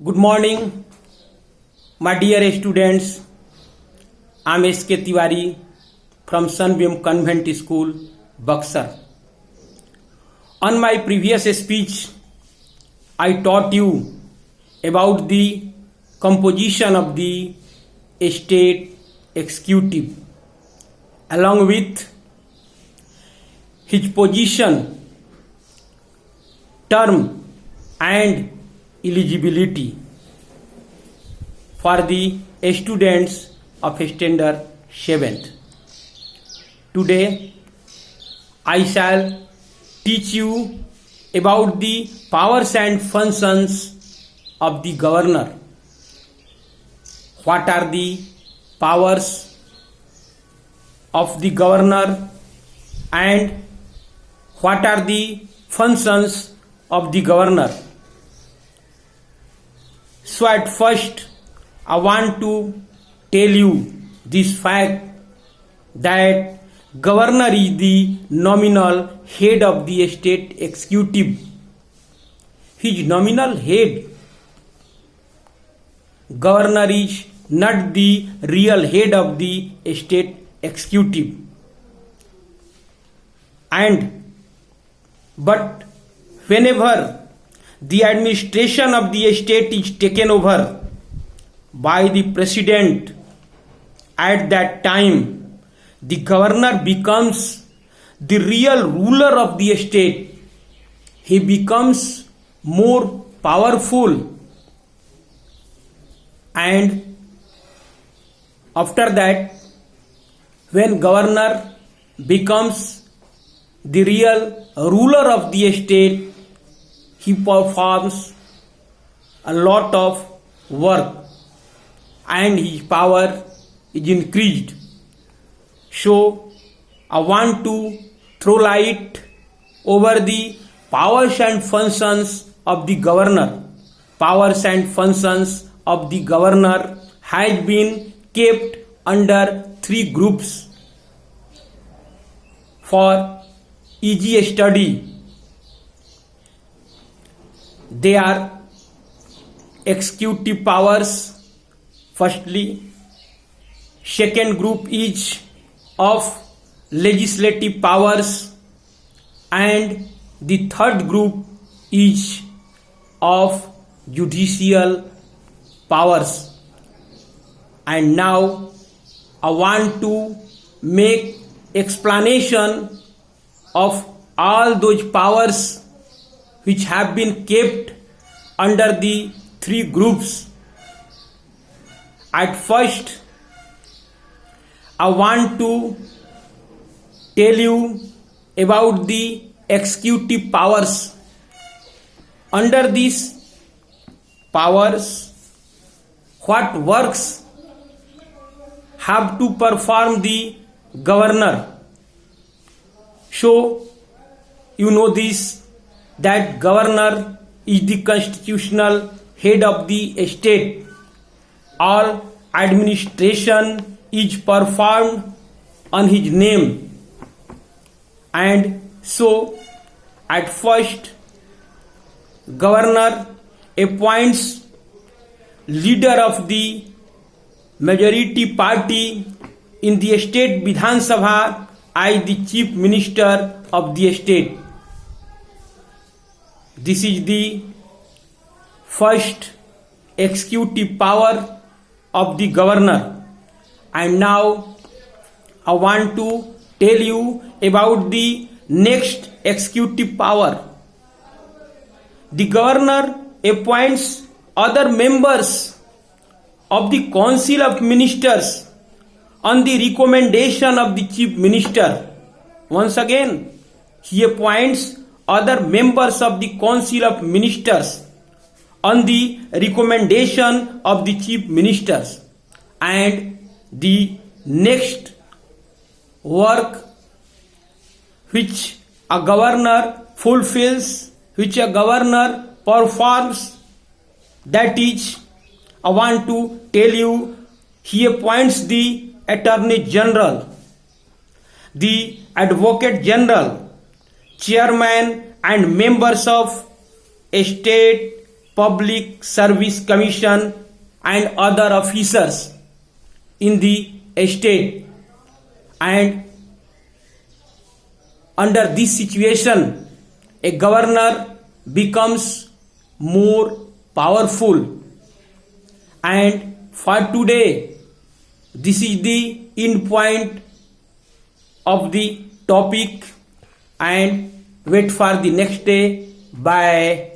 Good morning, my dear students. I am S.K. Tiwari from Sunbeam Convent School, Buxar. On my previous speech, I taught you about the composition of the state executive along with his position, term and eligibility for the students of standard 7th. Today I shall teach you about the powers and functions of the governor. What are the powers of the governor and what are the functions of the governor? So at first I want to tell you this fact that governor is the nominal head of the state executive. He is nominal head. Governor is not the real head of the state executive. But whenever the administration of the state is taken over by the president, at that time the governor becomes the real ruler of the state. He becomes more powerful, and after that, when governor becomes the real ruler of the state, he performs a lot of work and his power is increased. So I want to throw light over the powers and functions of the governor. Powers and functions of the governor has been kept under 3 groups for easy study. They are executive powers, firstly. Second group is of legislative powers, and the third group is of judicial powers. And now I want to make explanation of all those powers which have been kept under the 3 groups. At first, I want to tell you about the executive powers. Under these powers, what works have to perform the governor? So, you know this, that governor is the constitutional head of the state. All administration is performed on his name. And so, at first, governor appoints leader of the majority party in the state Vidhan Sabha as the chief minister of the state. This is the first executive power of the governor. And now I want to tell you about the next executive power. The governor appoints other members of the council of ministers on the recommendation of the chief minister. Once again, he appoints other members of the council of ministers on the recommendation of the chief ministers. And the next work which a governor fulfills, which a governor performs, that is, I want to tell you, he appoints the Attorney General, the Advocate General, chairman and members of state Public Service Commission and other officers in the state. And under this situation, a governor becomes more powerful. And for today, this is the end point of the topic, and wait for the next day. Bye.